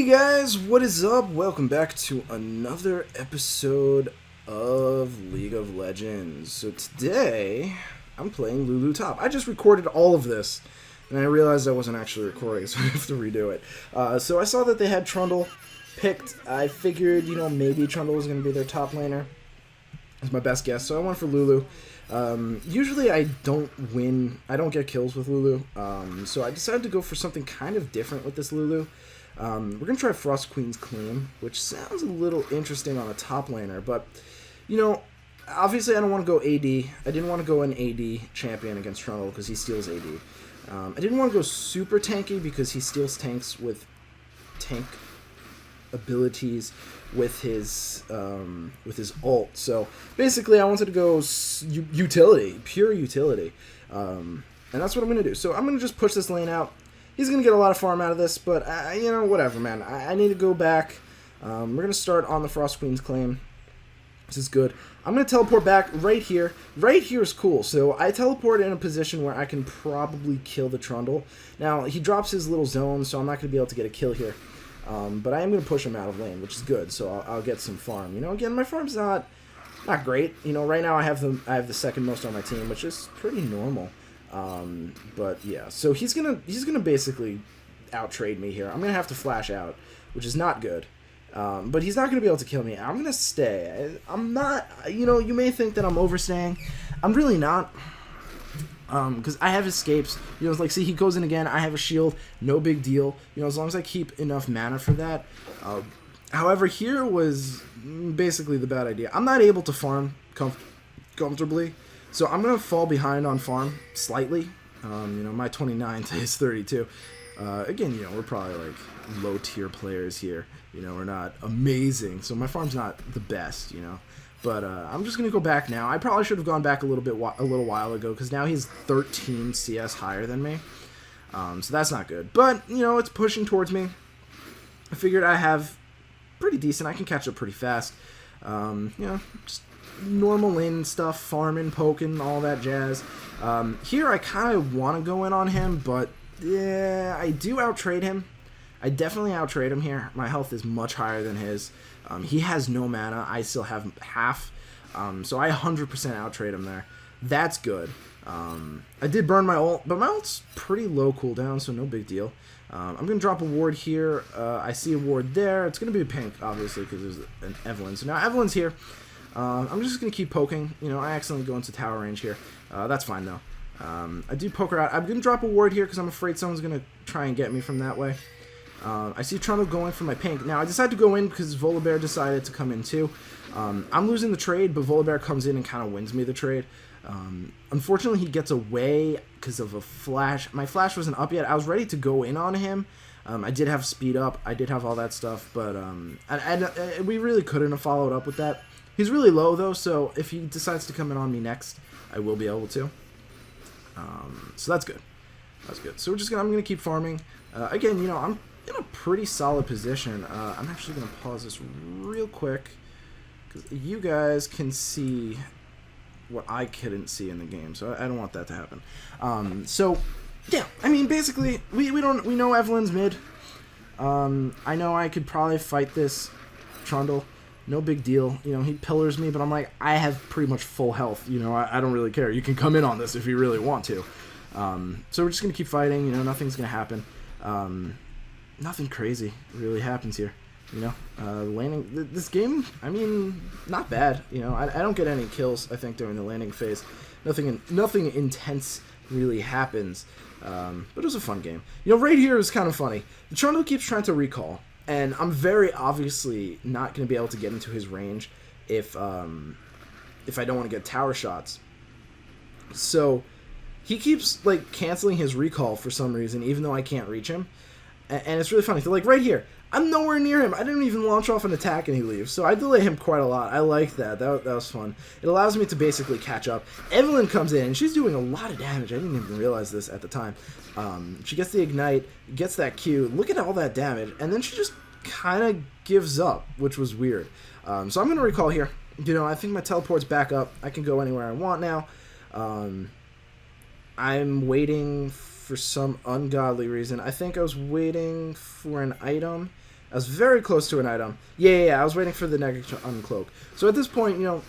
Hey guys, what is up? Welcome back to another episode of League of Legends. So today, I'm playing Lulu top. I just recorded all of this, and I realized I wasn't actually recording, so I have to redo it. So I saw that they had Trundle picked. I figured, maybe Trundle was going to be their top laner. That's my best guess, so I went for Lulu. Usually I don't get kills with Lulu, so I decided to go for something kind of different with this Lulu. We're going to try Frost Queen's Claim, which sounds a little interesting on a top laner, but, obviously I don't want to go AD. I didn't want to go an AD champion against Trundle because he steals AD. I didn't want to go super tanky because he steals tanks with tank abilities with his ult. So basically I wanted to go utility, pure utility. And that's what I'm going to do. So I'm going to just push this lane out. He's going to get a lot of farm out of this, but, whatever, man. I need to go back. We're going to start on the Frost Queen's Claim. This is good. I'm going to teleport back right here. Right here is cool. So I teleport in a position where I can probably kill the Trundle. Now, he drops his little zone, so I'm not going to be able to get a kill here. But I am going to push him out of lane, which is good. So I'll get some farm. Again, my farm's not great. Right now I have the second most on my team, which is pretty normal. But yeah, so he's gonna basically out-trade me here. I'm gonna have to flash out, which is not good. But he's not gonna be able to kill me. I'm gonna stay. I'm not, you may think that I'm overstaying. I'm really not. Because I have escapes. Like, see, he goes in again. I have a shield. No big deal. As long as I keep enough mana for that. However, here was basically the bad idea. I'm not able to farm comfortably. So I'm going to fall behind on farm slightly. My 29 to his 32. Again, we're probably like low tier players here. We're not amazing. So my farm's not the best, But I'm just going to go back now. I probably should have gone back a little while ago because now he's 13 CS higher than me. So that's not good. But, it's pushing towards me. I figured I have pretty decent. I can catch up pretty fast. Just normal lane stuff, farming, poking, all that jazz. Here I kind of want to go in on him, but yeah, I do out-trade him. I definitely out-trade him here. My health is much higher than his. He has no mana. I still have half. So I 100% out-trade him there. That's good. I did burn my ult, but my ult's pretty low cooldown, so no big deal. I'm going to drop a ward here. I see a ward there. It's going to be a pink, obviously, because there's an Evelyn. So now Evelyn's here. I'm just going to keep poking. I accidentally go into tower range here. That's fine, though. I do poke her out. I'm going to drop a ward here because I'm afraid someone's going to try and get me from that way. I see Trundle going for my pink. Now, I decided to go in because Volibear decided to come in, too. I'm losing the trade, but Volibear comes in and kind of wins me the trade. Unfortunately, he gets away because of a flash. My flash wasn't up yet. I was ready to go in on him. I did have speed up. I did have all that stuff, but we really couldn't have followed up with that. He's really low, though, so if he decides to come in on me next, I will be able to. So that's good. That's good. So I'm gonna keep farming. Again, I'm in a pretty solid position. I'm actually gonna pause this real quick because you guys can see what I couldn't see in the game, so I don't want that to happen. So yeah, basically we know Evelyn's mid. I know I could probably fight this Trundle. No big deal. He pillars me, but I'm like, I have pretty much full health. I don't really care. You can come in on this if you really want to. So we're just going to keep fighting. Nothing's going to happen. Nothing crazy really happens here. Landing, this game, not bad. I don't get any kills, I think, during the landing phase. Nothing intense really happens. But it was a fun game. Right here is kind of funny. The Trundle keeps trying to recall. And I'm very obviously not going to be able to get into his range if I don't want to get tower shots. So he keeps canceling his recall for some reason, even though I can't reach him. And it's really funny. So right here, I'm nowhere near him. I didn't even launch off an attack and he leaves. So I delay him quite a lot. I like that. That was fun. It allows me to basically catch up. Evelyn comes in and she's doing a lot of damage. I didn't even realize this at the time. She gets the ignite, gets that Q. Look at all that damage. And then she just kind of gives up, which was weird. So I'm going to recall here. I think my teleport's back up. I can go anywhere I want now. I'm waiting for some ungodly reason. I think I was waiting for an item, I was very close to an item. Yeah, I was waiting for the negative to uncloak. So at this point, you know,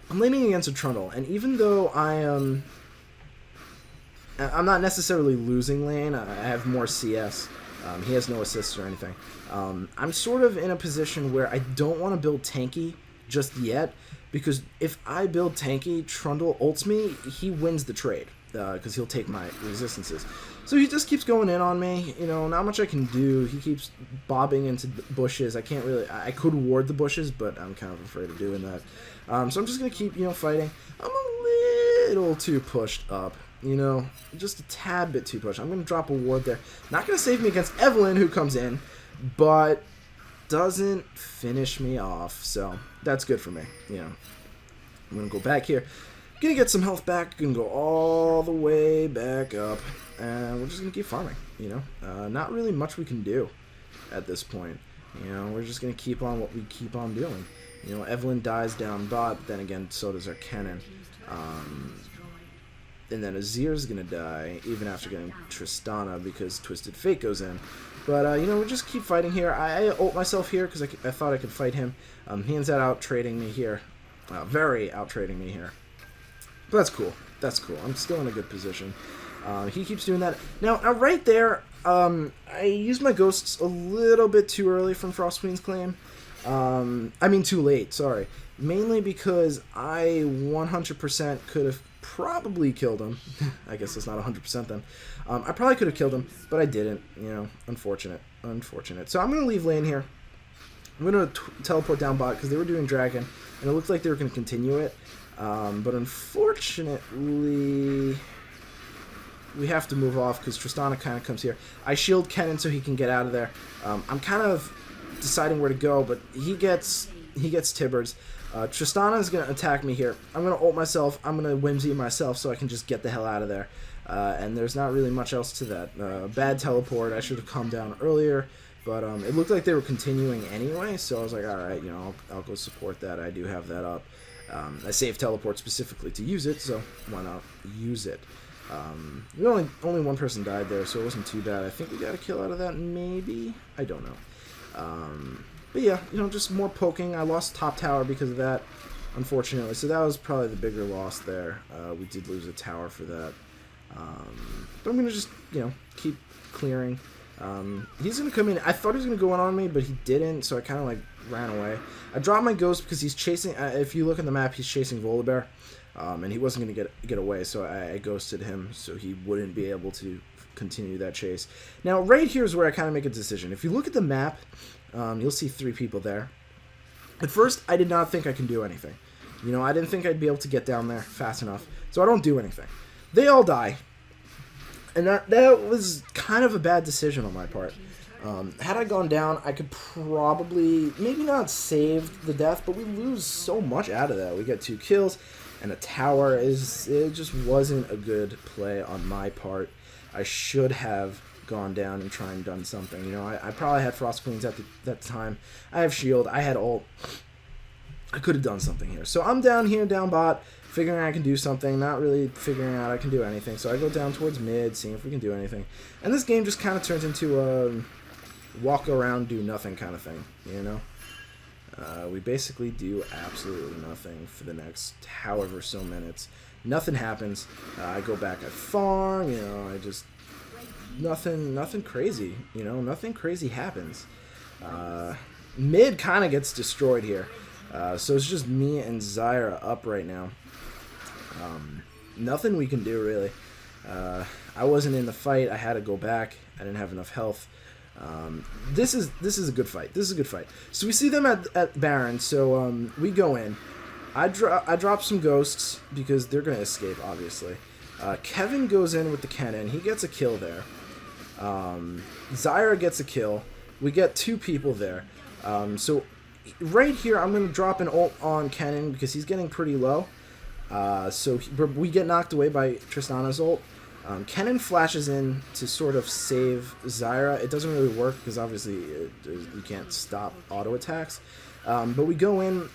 I'm leaning against a Trundle, and even though I'm not necessarily losing lane, I have more CS. He has no assists or anything. I'm sort of in a position where I don't want to build tanky just yet, because if I build tanky, Trundle ults me, he wins the trade, because he'll take my resistances. So he just keeps going in on me, you know, not much I can do. He keeps bobbing into bushes. I can't really, I could ward the bushes, but I'm kind of afraid of doing that. So I'm just going to keep, you know, fighting. I'm a little too pushed up, you know, just a tad bit too pushed. I'm going to drop a ward there. Not going to save me against Evelyn, who comes in, but doesn't finish me off, so that's good for me, you know. I'm going to go back here. Gonna get some health back, gonna go all the way back up, and we're just gonna keep farming, you know. Not really much we can do at this point, you know. We're just gonna keep on what we keep on doing. You know, Evelyn dies down bot, but then again, so does our Kennen. And then Azir's gonna die, even after getting Tristana, because Twisted Fate goes in. But, you know, we just keep fighting here. I ult myself here, because I thought I could fight him. He ends up out-trading me here. Very out-trading me here. But that's cool. That's cool. I'm still in a good position. He keeps doing that. Now right there, I used my ghosts a little bit too early from Frost Queen's claim. I mean too late, sorry. Mainly because I 100% could have probably killed him. I guess it's not 100% then. I probably could have killed him, but I didn't. You know, unfortunate. Unfortunate. So I'm going to leave lane here. I'm going to teleport down bot because they were doing dragon, and it looked like they were going to continue it. But unfortunately, we have to move off because Tristana kind of comes here. I shield Kennen so he can get out of there. I'm kind of deciding where to go, but he gets Tibber's. Tristana is going to attack me here. I'm going to ult myself. I'm going to whimsy myself so I can just get the hell out of there. And there's not really much else to that. Bad teleport. I should have calmed down earlier. But it looked like they were continuing anyway, so I was like, alright, you know, I'll go support that. I do have that up. I saved teleport specifically to use it, so why not use it? Only one person died there, so it wasn't too bad. I think we got a kill out of that, maybe? I don't know. But yeah, you know, just more poking. I lost top tower because of that, unfortunately. So that was probably the bigger loss there. We did lose a tower for that. But I'm going to just, you know, keep clearing. He's going to come in. I thought he was going to go in on me, but he didn't, so I kind of, like, ran away. I dropped my ghost because he's chasing, if you look at the map, he's chasing Volibear, and he wasn't going to get away, so I ghosted him so he wouldn't be able to continue that chase. Now, right here is where I kind of make a decision. If you look at the map, you'll see 3 people there. At first, I did not think I can do anything. You know, I didn't think I'd be able to get down there fast enough, so I don't do anything. They all die. And that was kind of a bad decision on my part. Had I gone down, I could probably, maybe not save the death, but we lose so much out of that. We get 2 kills, and a tower it just wasn't a good play on my part. I should have gone down and tried and done something. You know, I probably had Frost Queens at that time. I have shield. I had ult. I could have done something here. So I'm down here, down bot, figuring I can do something, not really figuring out I can do anything. So I go down towards mid, seeing if we can do anything. And this game just kind of turns into a walk around, do nothing kind of thing, you know? We basically do absolutely nothing for the next however so minutes. Nothing happens. I go back, I farm, you know, I just... Nothing crazy, you know? Nothing crazy happens. Mid kind of gets destroyed here. So it's just me and Zyra up right now. Nothing we can do, really. I wasn't in the fight. I had to go back. I didn't have enough health. This is a good fight. This is a good fight. So we see them at Baron. So we go in. I drop some ghosts because they're going to escape, obviously. Kevin goes in with the Kennen. He gets a kill there. Zyra gets a kill. We get 2 people there. So right here, I'm going to drop an ult on Kennen because he's getting pretty low. We get knocked away by Tristana's ult. Kennen flashes in to sort of save Zyra. It doesn't really work because obviously you can't stop auto attacks. But we go in.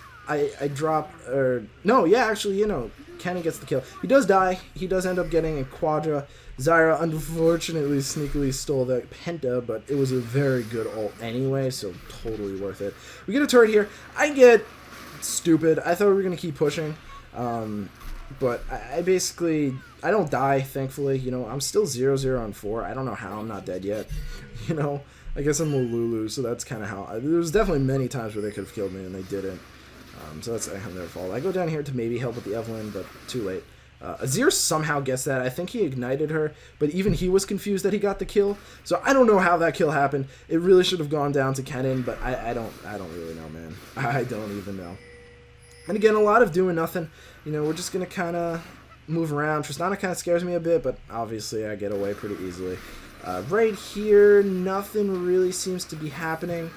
I drop, or no, yeah, actually, Kennen gets the kill. He does die. He does end up getting a Quadra. Zyra unfortunately sneakily stole that Penta, but it was a very good ult anyway, so totally worth it. We get a turret here. I get stupid. I thought we were going to keep pushing, but I basically, I don't die, thankfully. I'm still 0-0 on 4. I don't know how I'm not dead yet. I guess I'm a Lulu, so that's kind of how. There was definitely many times where they could have killed me, and they didn't. So that's kind of their fault. I go down here to maybe help with the Evelyn, but too late. Azir somehow gets that. I think he ignited her, but even he was confused that he got the kill. So I don't know how that kill happened. It really should have gone down to Kennen, but I don't really know, man. I don't even know. And again, a lot of doing nothing. We're just going to kind of move around. Tristana kind of scares me a bit, but obviously I get away pretty easily. Right here, nothing really seems to be happening.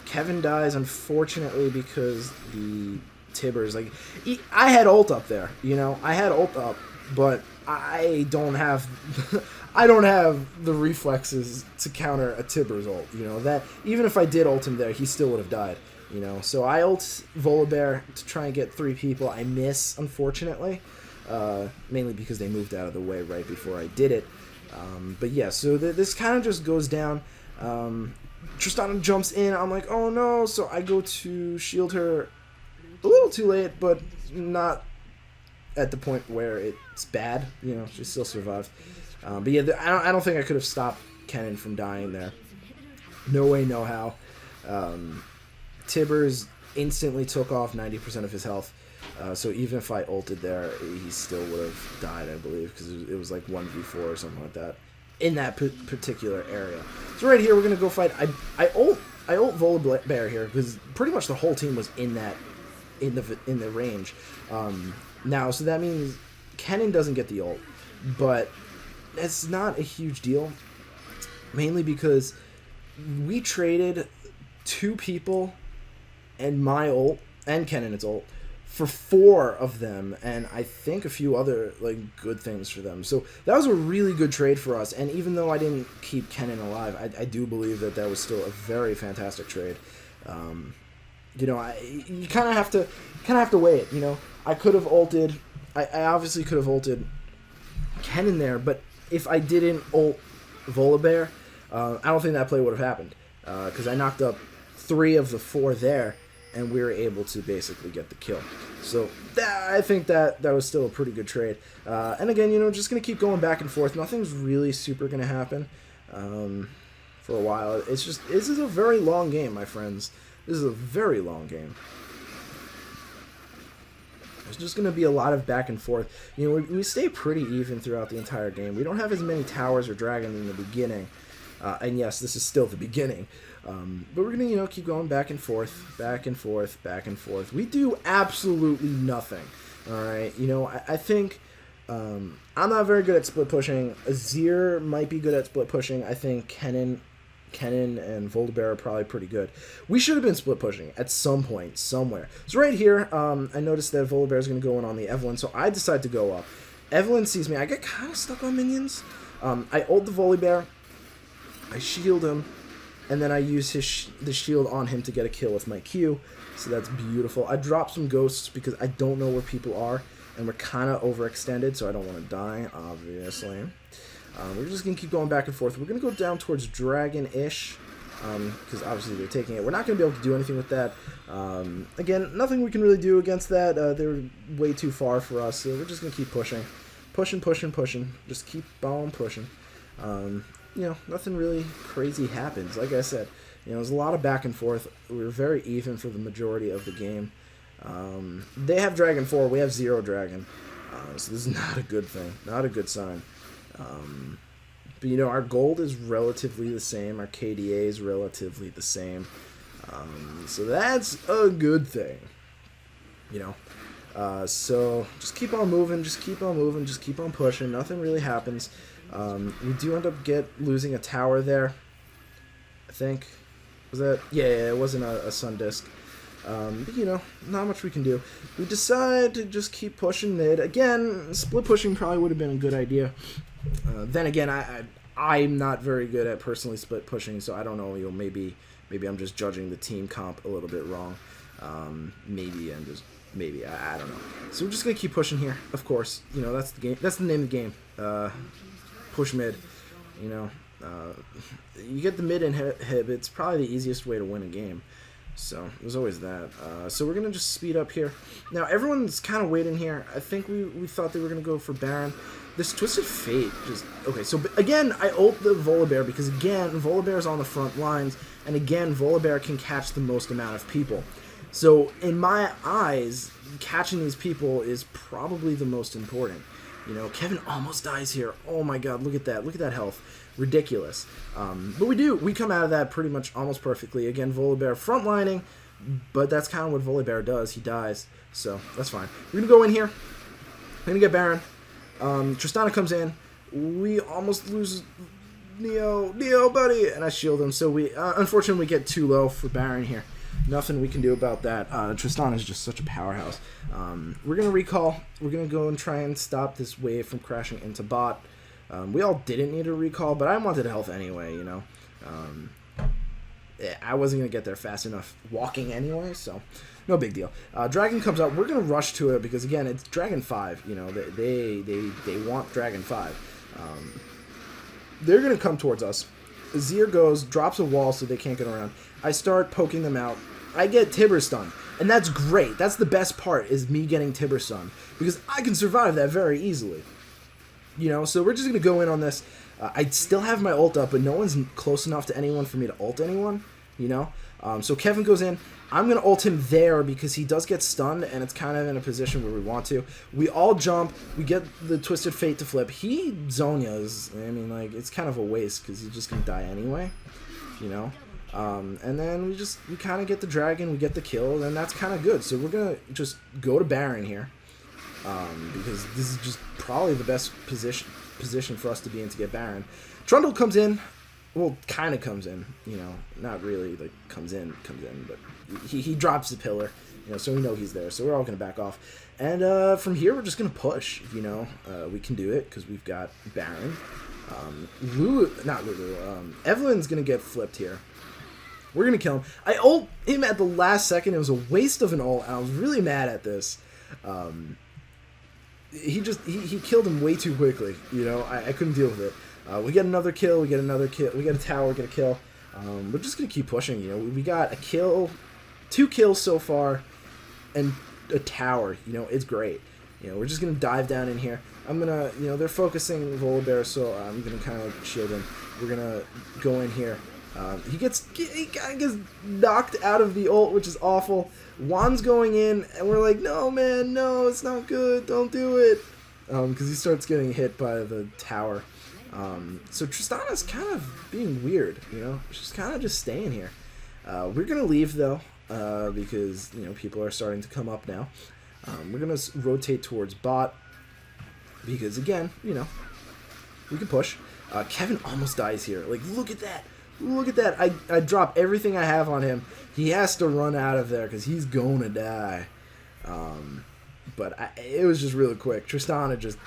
Kevin dies, unfortunately, because the Tibbers, I had ult up there, I had ult up, but I don't have the reflexes to counter a Tibbers ult, that even if I did ult him there, he still would have died, so I ult Volibear to try and get 3 people. I miss, unfortunately, mainly because they moved out of the way right before I did it, but yeah, so this kind of just goes down. Tristana jumps in. I'm like, oh no, so I go to shield her a little too late, but not at the point where it's bad. She still survived. But yeah, I don't think I could have stopped Kennen from dying there. No way, no how. Tibbers instantly took off 90% of his health. So even if I ulted there, he still would have died, I believe, because it was like 1v4 or something like that in that particular area. So right here, we're going to go fight. I ult Volibear here because pretty much the whole team was in the range. Now, so that means Kennen doesn't get the ult, but it's not a huge deal, mainly because we traded 2 people and my ult and Kennen's ult for 4 of them, and I think a few other good things for them. So that was a really good trade for us, and even though I didn't keep Kennen alive, I do believe that was still a very fantastic trade. You kind of have to weigh it. I could have ulted. I obviously could have ulted Kennen there, but if I didn't ult Volibear, I don't think that play would have happened because I knocked up 3 of the 4 there, and we were able to basically get the kill. So I think that was still a pretty good trade. And again, just gonna keep going back and forth. Nothing's really super gonna happen for a while. This is a very long game, my friends. This is a very long game. There's just going to be a lot of back and forth. We stay pretty even throughout the entire game. We don't have as many towers or dragons in the beginning. And yes, this is still the beginning. But we're going to, keep going back and forth, back and forth, back and forth. We do absolutely nothing. All right? I think I'm not very good at split pushing. Azir might be good at split pushing. I think Kennen and Volibear are probably pretty good. We should have been split pushing at some point, somewhere. So right here, I noticed that Volibear is going to go in on the Evelyn, so I decide to go up. Evelyn sees me. I get kind of stuck on minions. I ult the Volibear. I shield him, and then I use the shield on him to get a kill with my Q. So that's beautiful. I drop some ghosts because I don't know where people are, and we're kind of overextended, so I don't want to die, obviously. We're just going to keep going back and forth. We're going to go down towards Dragon-ish, because obviously they're taking it. We're not going to be able to do anything with that. Again, nothing we can really do against that. They're way too far for us, so we're just going to keep pushing. Pushing. Just keep on pushing. Nothing really crazy happens. Like I said, there's a lot of back and forth. We were very even for the majority of the game. They have Dragon 4. We have 0 Dragon. So this is not a good thing. Not a good sign. But our gold is relatively the same. Our KDA is relatively the same. So that's a good thing. So just keep on moving. Just keep on pushing. Nothing really happens. We do end up losing a tower there. I think. Was that? Yeah, it wasn't a sun disc. But not much we can do. We decide to just keep pushing mid. Again, split pushing probably would have been a good idea. Then again, I'm not very good at personally split pushing, so I don't know. Maybe I'm just judging the team comp a little bit wrong. Maybe and just maybe I don't know. So we're just gonna keep pushing here. Of course, you know that's the game. That's the name of the game. Push mid. You know, you get the mid inhib. It's probably the easiest way to win a game. So there's always that. So we're gonna just speed up here. Now everyone's kind of waiting here. I think we thought they were gonna go for Baron. This Twisted Fate just okay. So again, I ult the Volibear because again, Volibear's on the front lines, and again, Volibear can catch the most amount of people. So in my eyes, catching these people is probably the most important. You know, Kevin almost dies here. Oh my god, look at that. Look at that health. Ridiculous. But we come out of that pretty much almost perfectly. Again, Volibear frontlining, but that's kind of what Volibear does. He dies, so that's fine. We're going to go in here. We're going to get Baron. Tristana comes in. We almost lose Neo, buddy, and I shield him. So we, unfortunately, we get too low for Baron here. Nothing we can do about that. Tristana is just such a powerhouse. We're going to recall. We're going to go and try and stop this wave from crashing into bot. We all didn't need a recall, but I wanted health anyway, you know. I wasn't going to get there fast enough walking anyway, so no big deal. Dragon comes up. We're going to rush to it because, again, it's Dragon 5. You know, they want Dragon 5. They're going to come towards us. Azir goes, drops a wall so they can't get around. I start poking them out. I get Tibber stun, and that's great. That's the best part, is me getting Tibber stun, because I can survive that very easily. You know, so we're just going to go in on this. I still have my ult up, but no one's close enough to anyone for me to ult anyone, you know? So Kevin goes in. I'm going to ult him there because he does get stunned, and it's kind of in a position where we want to. We all jump. We get the Twisted Fate to flip. He Zonias. I mean, like, it's kind of a waste because he's just going to die anyway, you know? And then we kind of get the dragon. We get the kill, and that's kind of good. So we're going to just go to Baron here. Because this is just probably the best position for us to be in to get Baron. Trundle comes in, well, kind of comes in, you know, not really, like, comes in, but he drops the pillar, you know, so we know he's there, so we're all going to back off. And from here, we're just going to push, you know, we can do it, because we've got Baron. Evelyn's going to get flipped here. We're going to kill him. I ult him at the last second. It was a waste of an ult, and I was really mad at this. He killed him way too quickly, you know. I couldn't deal with it. We get another kill, we get a tower, get a kill. We're just gonna keep pushing, you know. We got a kill, 2 kills so far, and a tower, you know. It's great. You know, we're just gonna dive down in here. I'm gonna, you know, they're focusing Volibear, so I'm gonna kind of shield him. We're gonna go in here. He kind of gets knocked out of the ult, which is awful. Juan's going in, and we're like, no, man, no, it's not good, don't do it. Because he starts getting hit by the tower. So Tristana's kind of being weird, you know? She's kind of just staying here. We're going to leave, though, because, you know, people are starting to come up now. We're going to rotate towards bot, because, again, you know, we can push. Kevin almost dies here. Like, look at that. Look at that. I drop everything I have on him. He has to run out of there because he's going to die. But it was just really quick. Tristana just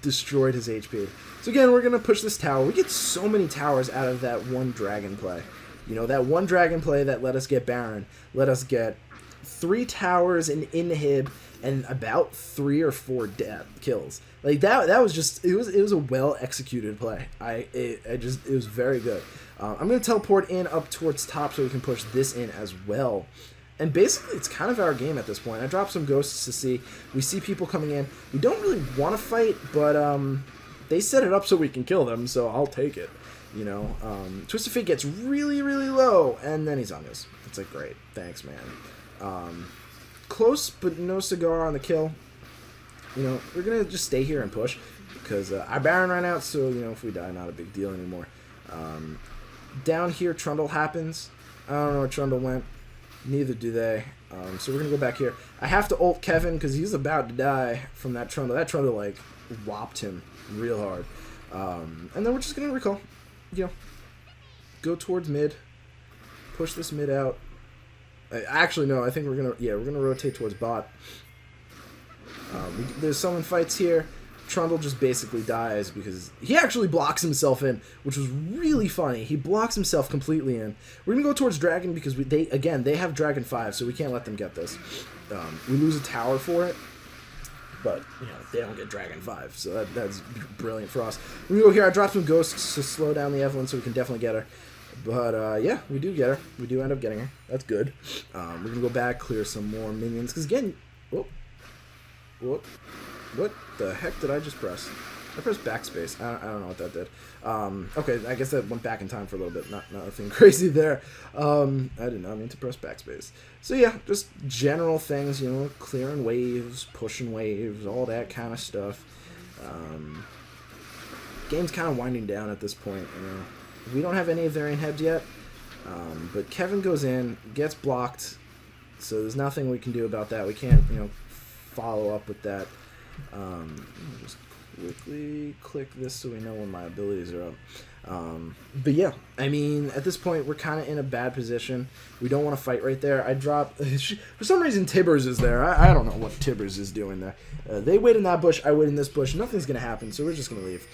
destroyed his HP. So again, we're going to push this tower. We get so many towers out of that one dragon play. You know, that one dragon play that let us get Baron. Let us get 3 towers, an inhib, and about 3 or 4 kills. Like, that was just, it was a well-executed play. It was very good. I'm going to teleport in up towards top so we can push this in as well. And basically, it's kind of our game at this point. I dropped some ghosts to see. We see people coming in. We don't really want to fight, but they set it up so we can kill them, so I'll take it. You know, Twisted Fate gets really, really low, and then he's on this. It's like, great. Thanks, man. Close, but no cigar on the kill. You know, we're going to just stay here and push, because our Baron ran out, so, you know, if we die, not a big deal anymore. Down here, Trundle happens. I don't know where Trundle went. Neither do they. So we're going to go back here. I have to ult Kevin because he's about to die from that Trundle. That Trundle, like, whopped him real hard. And then we're just going to recall. You know, go towards mid. Push this mid out. Actually, no, I think we're going to rotate towards bot. There's someone fights here. Trundle just basically dies because he actually blocks himself in, which was really funny. He blocks himself completely in. We're going to go towards Dragon because they have Dragon 5, so we can't let them get this. We lose a tower for it, but they don't get Dragon 5, so that's brilliant for us. We go here. I dropped some ghosts to slow down the Evelyn so we can definitely get her. But, yeah, we do get her. We do end up getting her. That's good. We're going to go back, clear some more minions, because, again... Whoop. What the heck did I just press? I pressed backspace. I don't know what that did. Okay, I guess that went back in time for a little bit. Nothing crazy there. I did not mean to press backspace. So yeah, just general things, clearing waves, pushing waves, all that kind of stuff. Game's kind of winding down at this point. We don't have any of their in-heads yet. But Kevin goes in, gets blocked, so there's nothing we can do about that. We can't, follow up with that. Just quickly click this so we know when my abilities are up. But yeah, I mean, at this point, we're kind of in a bad position. We don't want to fight right there. I drop... For some reason, Tibbers is there. I don't know what Tibbers is doing there. They wait in that bush. I wait in this bush. Nothing's going to happen, so we're just going to leave.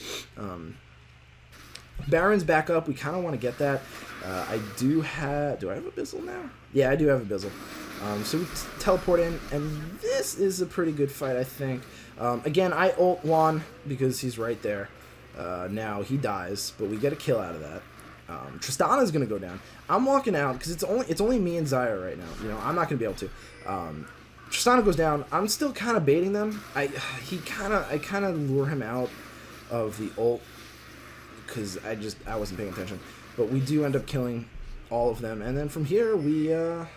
Baron's back up. We kind of want to get that. I do have... Do I have a Bizzle now? Yeah, I do have a Bizzle. So we teleport in, and this is a pretty good fight, I think. Again, I ult Juan because he's right there. Now he dies, but we get a kill out of that. Tristana's gonna go down. I'm walking out because it's only me and Zyra right now. I'm not gonna be able to. Tristana goes down. I'm still kind of baiting them. I kind of lure him out of the ult because I wasn't paying attention. But we do end up killing all of them, and then from here I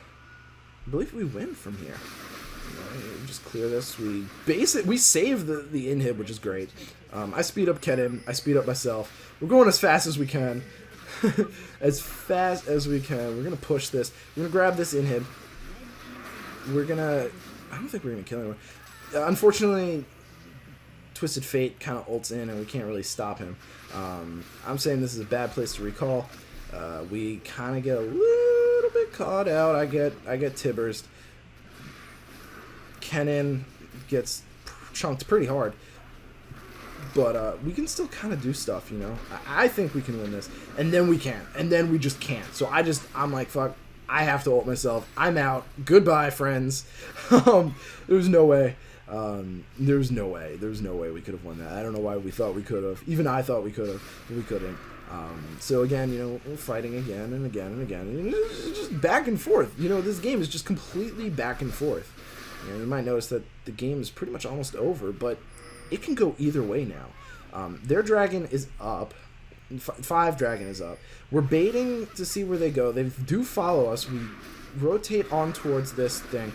believe we win from here. Just clear this. We save the inhib, which is great. I speed up Kennen. I speed up myself. We're going as fast as we can. As fast as we can. We're going to push this. We're going to grab this inhib. We're going to... I don't think we're going to kill anyone. Unfortunately, Twisted Fate kind of ults in, and we can't really stop him. I'm saying this is a bad place to recall. We kind of get a little bit caught out. I get Tibbers. Kennen gets chunked pretty hard. But we can still kind of do stuff, I think we can win this. And then we can't. And then we just can't. So I'm like, fuck, I have to ult myself. I'm out. Goodbye, friends. There's no way. There's no way we could have won that. I don't know why we thought we could have. Even I thought we could have, but we couldn't. So again, we're fighting again and again and again. And it's just back and forth. This game is just completely back and forth. You might notice that the game is pretty much almost over, but it can go either way now. Their dragon is up. 5 dragon is up. We're baiting to see where they go. They do follow us. We rotate on towards this thing.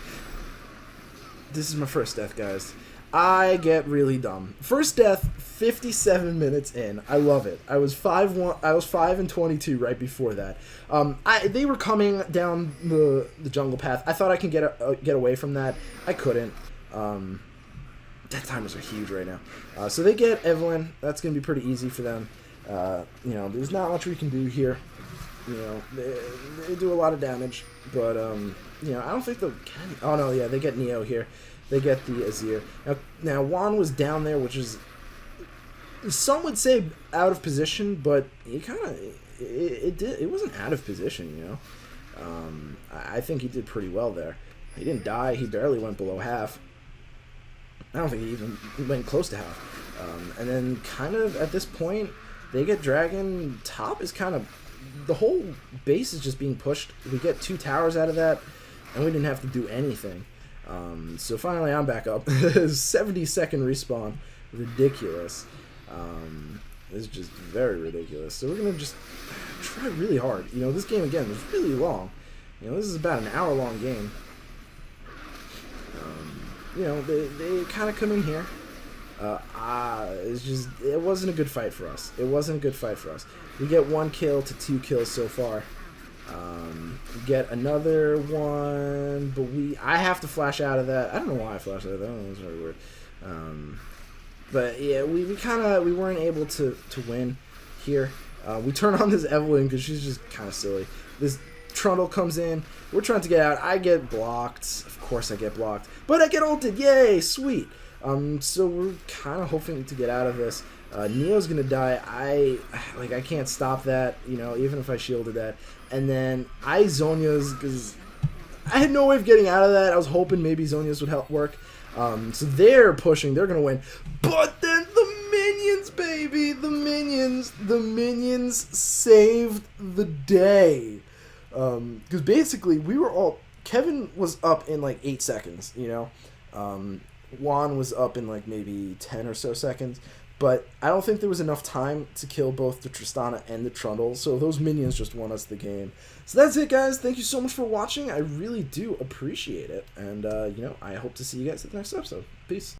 This is my first death, guys. I get really dumb. First death, 57 minutes in. I love it. I was 5-22 right before that. They were coming down the jungle path. I thought I can get away from that. I couldn't. Death timers are huge right now. So they get Evelyn. That's gonna be pretty easy for them. There's not much we can do here. They do a lot of damage, but I don't think they'll get... Oh no, yeah, they get Neo here. They get the Azir. Now Juan was down there, which is, some would say, out of position, but it wasn't out of position, I think he did pretty well there. He didn't die. He barely went below half. I don't think he even went close to half. And then kind of at this point, they get Dragon. Top is kind of... The whole base is just being pushed. We get 2 towers out of that, and we didn't have to do anything. So finally I'm back up. 70-second respawn. Ridiculous. It's just very ridiculous. So we're going to just try really hard. This game, again, is really long. This is about an hour-long game. They kind of come in here. It wasn't a good fight for us. We get 1 kill to 2 kills so far. Get another one, but I have to flash out of that. I don't know why I flashed out of that. It's very weird. But yeah, we weren't able to win here. We turn on this Evelyn because she's just kind of silly. This Trundle comes in. We're trying to get out. I get blocked. Of course I get blocked. But I get ulted. Yay, sweet. So we're kind of hoping to get out of this. Neo's gonna die. I can't stop that, even if I shielded that. And then Zonya's, because I had no way of getting out of that. I was hoping maybe Zonya's would help work. So they're pushing. They're gonna win. But then the minions, baby, the minions saved the day. Because basically Kevin was up in like 8 seconds. Juan was up in like maybe 10 or so seconds. But I don't think there was enough time to kill both the Tristana and the Trundle, so those minions just won us the game. So that's it, guys. Thank you so much for watching. I really do appreciate it. And, I hope to see you guys at the next episode. Peace.